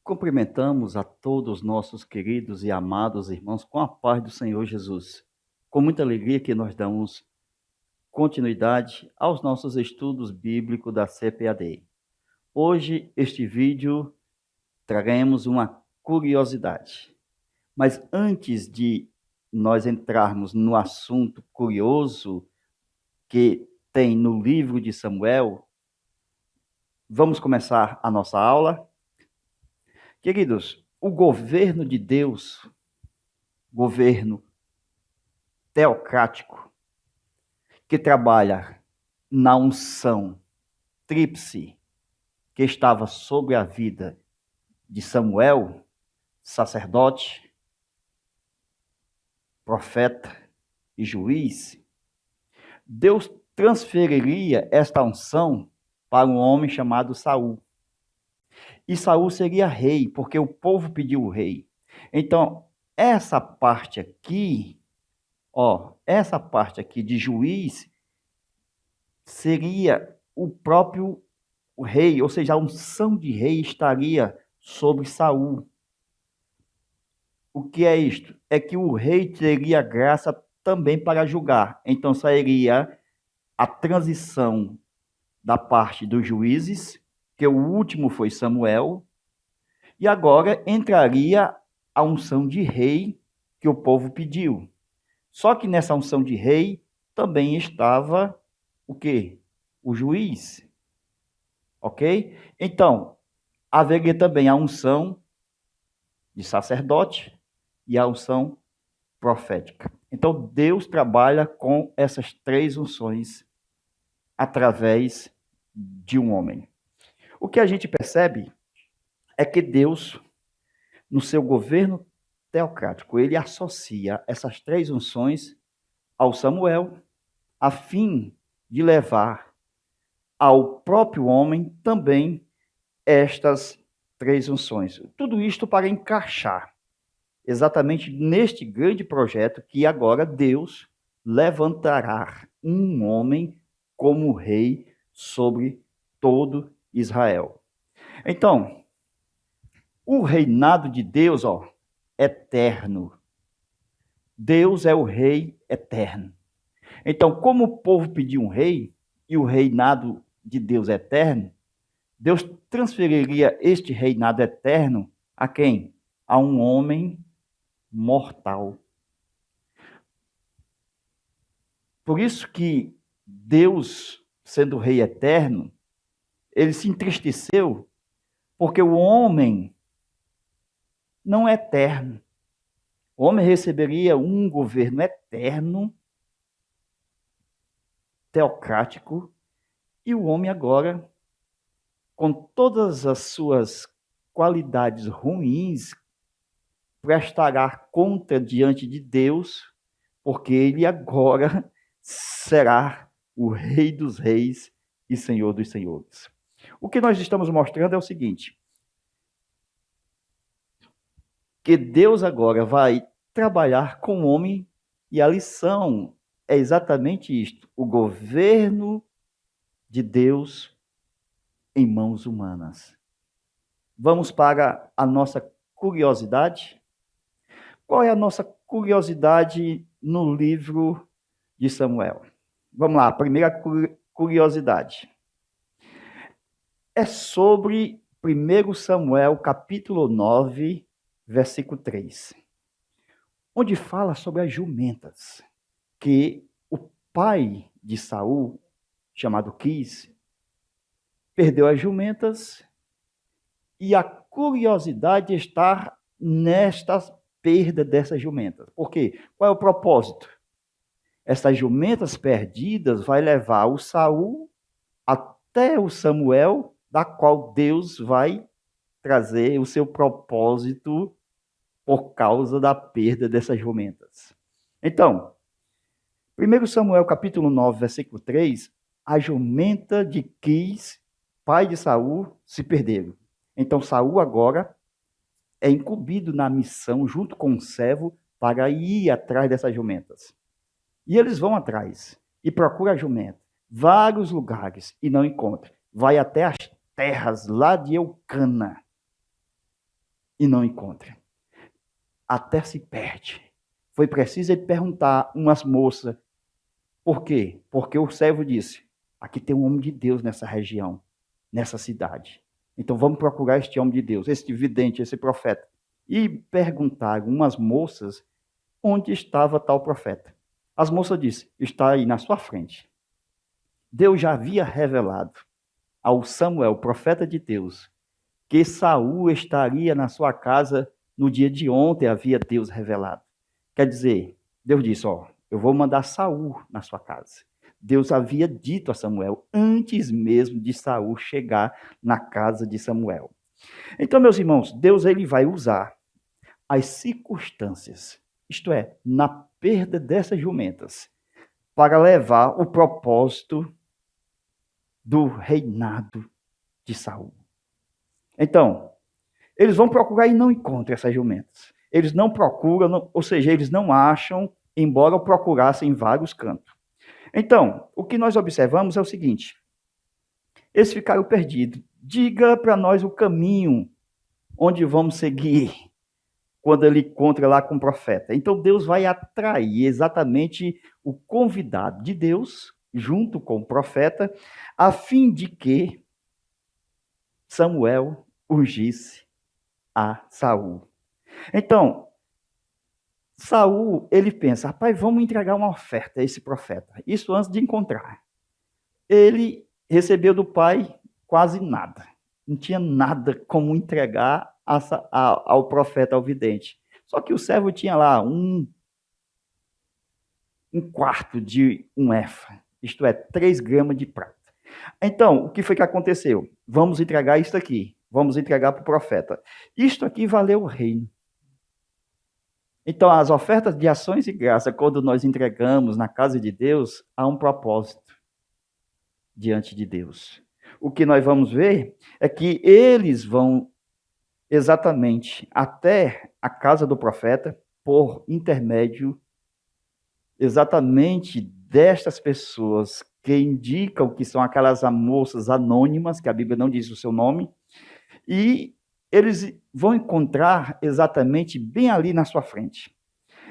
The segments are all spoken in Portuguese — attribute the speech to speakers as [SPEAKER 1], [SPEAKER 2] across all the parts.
[SPEAKER 1] Cumprimentamos a todos os nossos queridos e amados irmãos com a paz do Senhor Jesus. Com muita alegria que nós damos continuidade aos nossos estudos bíblicos da CPAD. Hoje, este vídeo, traremos uma curiosidade. Mas antes de nós entrarmos no assunto curioso que tem no livro de Samuel, vamos começar a nossa aula. Queridos, o governo de Deus, governo teocrático, que trabalha na unção tríplice que estava sobre a vida de Samuel, sacerdote, profeta e juiz, Deus transferiria esta unção para um homem chamado Saul. E Saul seria rei, porque o povo pediu o rei. Então, essa parte aqui de juiz seria o próprio rei, ou seja, a unção de rei estaria sobre Saul. O que é isto? É que o rei teria graça também para julgar. Então sairia a transição da parte dos juízes, que o último foi Samuel, e agora entraria a unção de rei que o povo pediu. Só que nessa unção de rei também estava o quê? O juiz. Ok? Então, haveria também a unção de sacerdote e a unção profética. Então, Deus trabalha com essas três unções através de um homem. O que a gente percebe é que Deus, no seu governo teocrático, ele associa essas três unções ao Samuel, a fim de levar ao próprio homem também estas três unções. Tudo isto para encaixar exatamente neste grande projeto que agora Deus levantará um homem como rei sobre todo Israel. Então, o reinado de Deus, eterno. Deus é o rei eterno. Então, como o povo pediu um rei, e o reinado de Deus é eterno, Deus transferiria este reinado eterno a quem? A um homem mortal. Por isso que Deus, sendo o rei eterno, ele se entristeceu, porque o homem não é eterno. O homem receberia um governo eterno, teocrático, e o homem agora, com todas as suas qualidades ruins, prestará conta diante de Deus, porque ele agora será o Rei dos Reis e Senhor dos Senhores. O que nós estamos mostrando é o seguinte, que Deus agora vai trabalhar com o homem, e a lição é exatamente isto, o governo de Deus em mãos humanas. Vamos para a nossa curiosidade? Qual é a nossa curiosidade no livro de Samuel? Vamos lá, a primeira curiosidade. É sobre 1 Samuel, capítulo 9, versículo 3, onde fala sobre as jumentas, que o pai de Saul, chamado Quis, perdeu as jumentas, e a curiosidade está nesta perda dessas jumentas. Por quê? Qual é o propósito? Essas jumentas perdidas vai levar o Saul até o Samuel, da qual Deus vai trazer o seu propósito por causa da perda dessas jumentas. Então, 1 Samuel capítulo 9, versículo 3, a jumenta de Quis, pai de Saul, se perderam. Então, Saul agora é incumbido na missão, junto com o servo, para ir atrás dessas jumentas. E eles vão atrás e procuram a jumenta, vários lugares, e não encontram. Vai até as terras lá de Eucana. e não encontra. Até se perde. Foi preciso ele perguntar umas moças. Por quê? Porque o servo disse, aqui tem um homem de Deus nessa região, nessa cidade. Então vamos procurar este homem de Deus, esse vidente, esse profeta. E perguntaram umas moças onde estava tal profeta. As moças disseram, está aí na sua frente. Deus já havia revelado ao Samuel, profeta de Deus, que Saul estaria na sua casa no dia de ontem, havia Deus revelado. Quer dizer, Deus disse, eu vou mandar Saul na sua casa. Deus havia dito a Samuel, antes mesmo de Saul chegar na casa de Samuel. Então, meus irmãos, Deus ele vai usar as circunstâncias, isto é, na perda dessas jumentas, para levar o propósito do reinado de Saul. Então, eles vão procurar e não encontram essas jumentas. Eles não procuram, ou seja, eles não acham, embora procurassem em vários cantos. Então, o que nós observamos é o seguinte: eles ficaram perdidos. Diga para nós o caminho onde vamos seguir quando ele encontra lá com o profeta. Então, Deus vai atrair exatamente o convidado de Deus, junto com o profeta, a fim de que Samuel ungisse a Saul. Então, Saul, ele pensa, rapaz, vamos entregar uma oferta a esse profeta. Isso antes de encontrar. Ele recebeu do pai quase nada. Não tinha nada como entregar ao profeta, ao vidente. Só que o servo tinha lá um quarto de um efa, isto é, 3 gramas de prata. Então, o que foi que aconteceu? Vamos entregar isso aqui. Vamos entregar para o profeta. Isto aqui valeu o reino. Então, as ofertas de ações de graça, quando nós entregamos na casa de Deus, há um propósito diante de Deus. O que nós vamos ver é que eles vão exatamente até a casa do profeta por intermédio exatamente destas pessoas que indicam que são aquelas moças anônimas, que a Bíblia não diz o seu nome, e eles vão encontrar exatamente bem ali na sua frente.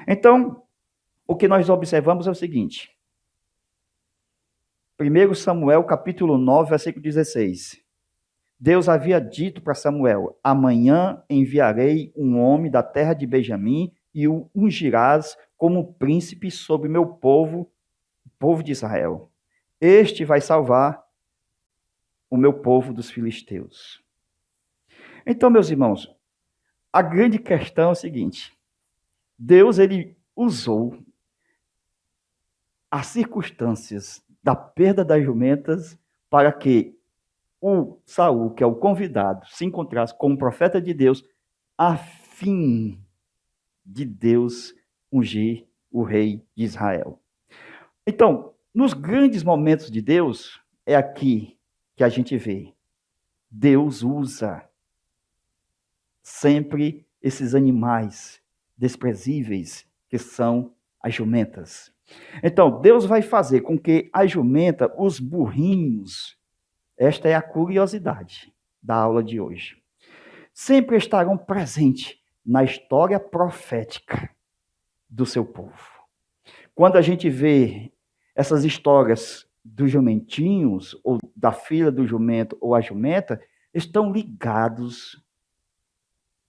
[SPEAKER 1] Então, o que nós observamos é o seguinte. 1 Samuel, capítulo 9, versículo 16. Deus havia dito para Samuel, amanhã enviarei um homem da terra de Benjamim e o ungirás como príncipe sobre meu povo, o povo de Israel. Este vai salvar o meu povo dos filisteus. Então, meus irmãos, a grande questão é o seguinte: Deus ele usou as circunstâncias da perda das jumentas para que o Saul, que é o convidado, se encontrasse com o profeta de Deus, a fim de Deus ungir o rei de Israel. Então, nos grandes momentos de Deus, é aqui que a gente vê. Deus usa sempre esses animais desprezíveis que são as jumentas. Então, Deus vai fazer com que a jumenta, os burrinhos, esta é a curiosidade da aula de hoje, sempre estarão presentes na história profética do seu povo. Quando a gente vê essas histórias dos jumentinhos, ou da filha do jumento ou a jumenta, estão ligados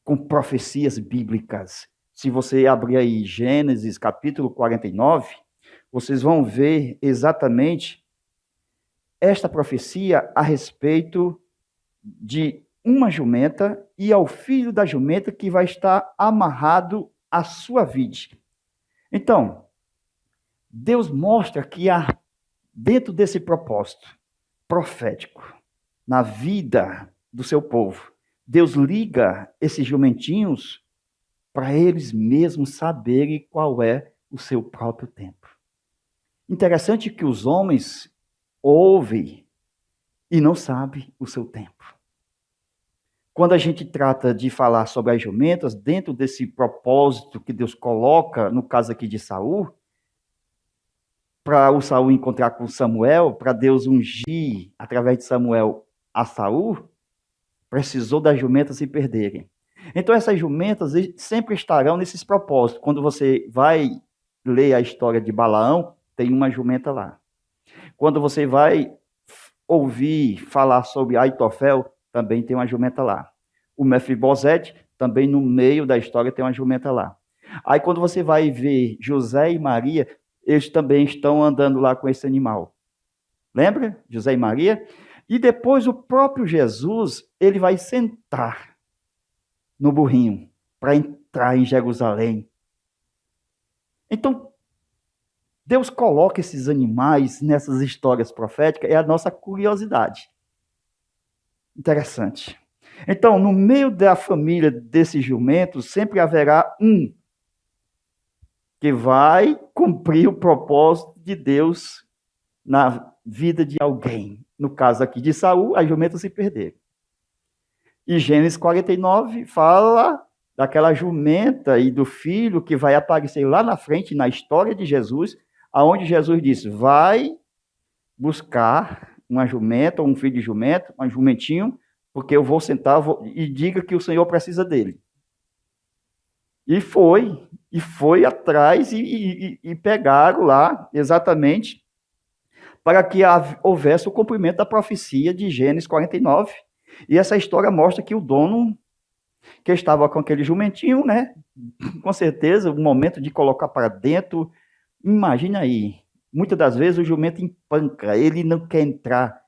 [SPEAKER 1] com profecias bíblicas. Se você abrir aí Gênesis capítulo 49, vocês vão ver exatamente esta profecia a respeito de uma jumenta e ao filho da jumenta que vai estar amarrado à sua vide. Então, Deus mostra que há, dentro desse propósito profético, na vida do seu povo, Deus liga esses jumentinhos para eles mesmos saberem qual é o seu próprio tempo. Interessante que os homens ouvem e não sabem o seu tempo. Quando a gente trata de falar sobre as jumentas, dentro desse propósito que Deus coloca, no caso aqui de Saul, para o Saul encontrar com Samuel, para Deus ungir, através de Samuel, a Saul, precisou das jumentas se perderem. Então, essas jumentas sempre estarão nesses propósitos. Quando você vai ler a história de Balaão, tem uma jumenta lá. Quando você vai ouvir falar sobre Aitofel, também tem uma jumenta lá. O Mefibosete, também no meio da história, tem uma jumenta lá. Aí, quando você vai ver José e Maria, eles também estão andando lá com esse animal. Lembra? José e Maria? E depois o próprio Jesus, ele vai sentar no burrinho para entrar em Jerusalém. Então, Deus coloca esses animais nessas histórias proféticas, é a nossa curiosidade. Interessante. Então, no meio da família desses jumentos, sempre haverá um que vai cumprir o propósito de Deus na vida de alguém. No caso aqui de Saul, as jumentas se perderam. E Gênesis 49 fala daquela jumenta e do filho que vai aparecer lá na frente, na história de Jesus, aonde Jesus disse, vai buscar uma jumenta, ou um filho de jumento, um jumentinho, porque eu vou sentar e diga que o Senhor precisa dele. E foi atrás e pegaram lá, exatamente, para que houvesse o cumprimento da profecia de Gênesis 49. E essa história mostra que o dono, que estava com aquele jumentinho, né? Com certeza, o momento de colocar para dentro, imagina aí, muitas das vezes o jumento empanca, ele não quer entrar.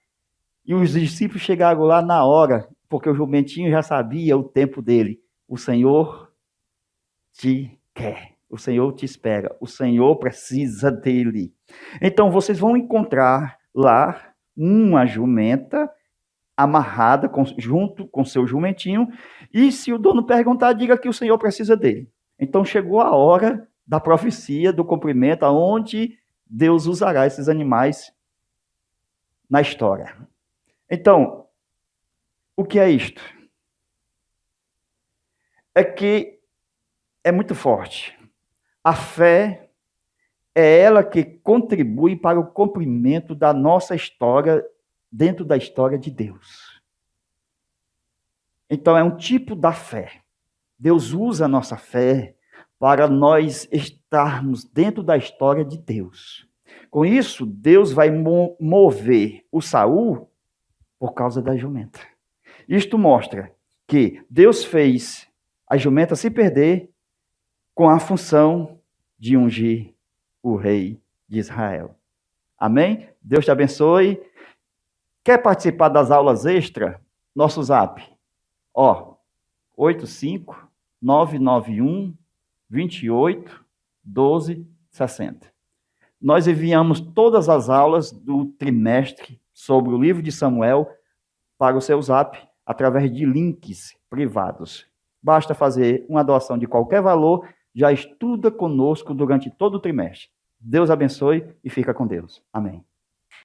[SPEAKER 1] E os discípulos chegaram lá na hora, porque o jumentinho já sabia o tempo dele. O Senhor te quer, o Senhor te espera, o Senhor precisa dele. Então, vocês vão encontrar lá uma jumenta amarrada junto com seu jumentinho, e se o dono perguntar, diga que o Senhor precisa dele. Então, chegou a hora da profecia, do cumprimento, aonde Deus usará esses animais na história. Então, o que é isto? É que é muito forte. A fé é ela que contribui para o cumprimento da nossa história dentro da história de Deus. Então, é um tipo da fé. Deus usa a nossa fé para nós estarmos dentro da história de Deus. Com isso, Deus vai mover o Saul por causa da jumenta. Isto mostra que Deus fez a jumenta se perder com a função de ungir o rei de Israel. Amém? Deus te abençoe. Quer participar das aulas extra? Nosso zap. 85-991 28 12 60. Nós enviamos todas as aulas do trimestre sobre o livro de Samuel para o seu zap através de links privados. Basta fazer uma doação de qualquer valor, já estuda conosco durante todo o trimestre. Deus abençoe e fica com Deus. Amém.